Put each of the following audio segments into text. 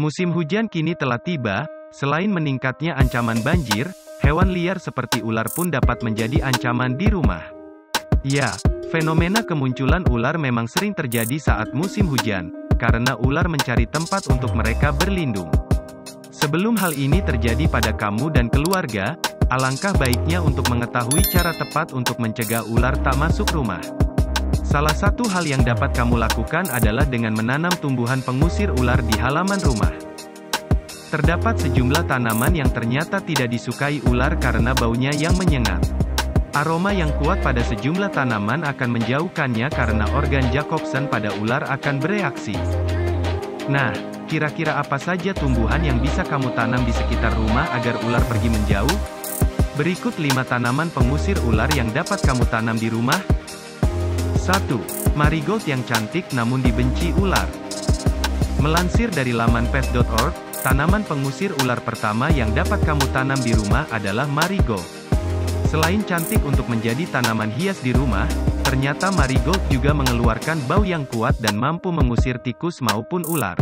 Musim hujan kini telah tiba, selain meningkatnya ancaman banjir, hewan liar seperti ular pun dapat menjadi ancaman di rumah. Ya, fenomena kemunculan ular memang sering terjadi saat musim hujan, karena ular mencari tempat untuk mereka berlindung. Sebelum hal ini terjadi pada kamu dan keluarga, alangkah baiknya untuk mengetahui cara tepat untuk mencegah ular tak masuk rumah. Salah satu hal yang dapat kamu lakukan adalah dengan menanam tumbuhan pengusir ular di halaman rumah. Terdapat sejumlah tanaman yang ternyata tidak disukai ular karena baunya yang menyengat. Aroma yang kuat pada sejumlah tanaman akan menjauhkannya karena organ Jacobson pada ular akan bereaksi. Nah, kira-kira apa saja tumbuhan yang bisa kamu tanam di sekitar rumah agar ular pergi menjauh? Berikut 5 tanaman pengusir ular yang dapat kamu tanam di rumah. 1. Marigold yang cantik namun dibenci ular. Melansir dari laman pet.org, tanaman pengusir ular pertama yang dapat kamu tanam di rumah adalah marigold. Selain cantik untuk menjadi tanaman hias di rumah, ternyata marigold juga mengeluarkan bau yang kuat dan mampu mengusir tikus maupun ular.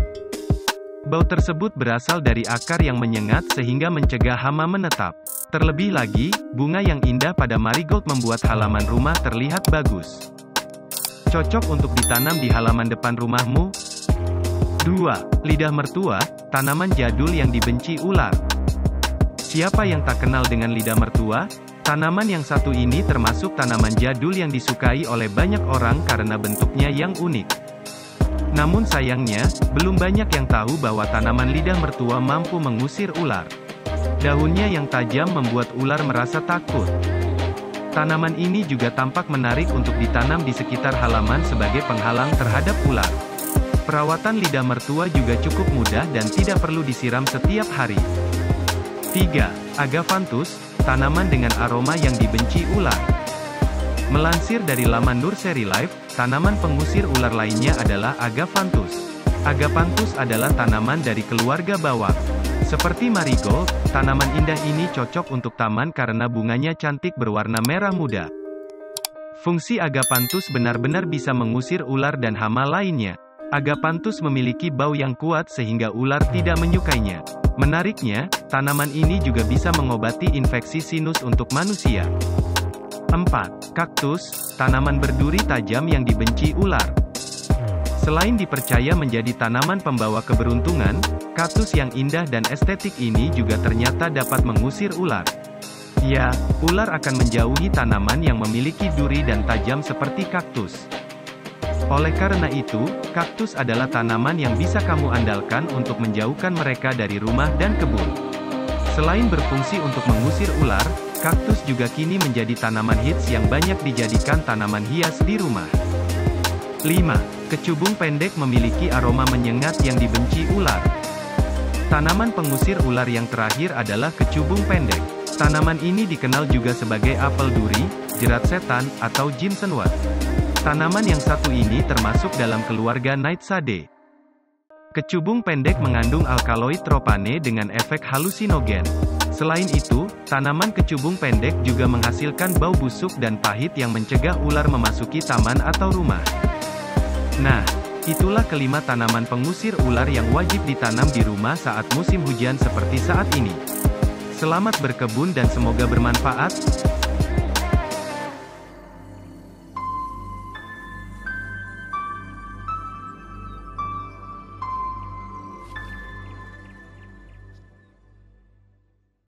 Bau tersebut berasal dari akar yang menyengat sehingga mencegah hama menetap. Terlebih lagi, bunga yang indah pada marigold membuat halaman rumah terlihat bagus. Cocok untuk ditanam di halaman depan rumahmu. 2. Lidah mertua, tanaman jadul yang dibenci ular. Siapa yang tak kenal dengan lidah mertua? Tanaman yang satu ini termasuk tanaman jadul yang disukai oleh banyak orang karena bentuknya yang unik. Namun sayangnya, belum banyak yang tahu bahwa tanaman lidah mertua mampu mengusir ular. Daunnya yang tajam membuat ular merasa takut. Tanaman ini juga tampak menarik untuk ditanam di sekitar halaman sebagai penghalang terhadap ular. Perawatan lidah mertua juga cukup mudah dan tidak perlu disiram setiap hari. 3. Agavanthus, tanaman dengan aroma yang dibenci ular. Melansir dari laman Nursery Life, tanaman pengusir ular lainnya adalah Agavanthus. Agavanthus adalah tanaman dari keluarga bawang. Seperti marigold, tanaman indah ini cocok untuk taman karena bunganya cantik berwarna merah muda. Fungsi Agapanthus benar-benar bisa mengusir ular dan hama lainnya. Agapanthus memiliki bau yang kuat sehingga ular tidak menyukainya. Menariknya, tanaman ini juga bisa mengobati infeksi sinus untuk manusia. 4. Kaktus, tanaman berduri tajam yang dibenci ular. Selain dipercaya menjadi tanaman pembawa keberuntungan, kaktus yang indah dan estetik ini juga ternyata dapat mengusir ular. Ya, ular akan menjauhi tanaman yang memiliki duri dan tajam seperti kaktus. Oleh karena itu, kaktus adalah tanaman yang bisa kamu andalkan untuk menjauhkan mereka dari rumah dan kebun. Selain berfungsi untuk mengusir ular, kaktus juga kini menjadi tanaman hits yang banyak dijadikan tanaman hias di rumah. 5. Kecubung pendek memiliki aroma menyengat yang dibenci ular. Tanaman pengusir ular yang terakhir adalah kecubung pendek. Tanaman ini dikenal juga sebagai apel duri, jerat setan, atau Jimsonweed. Tanaman yang satu ini termasuk dalam keluarga Nightshade. Kecubung pendek mengandung alkaloid tropane dengan efek halusinogen. Selain itu, tanaman kecubung pendek juga menghasilkan bau busuk dan pahit yang mencegah ular memasuki taman atau rumah. Nah, itulah kelima tanaman pengusir ular yang wajib ditanam di rumah saat musim hujan seperti saat ini. Selamat berkebun dan semoga bermanfaat.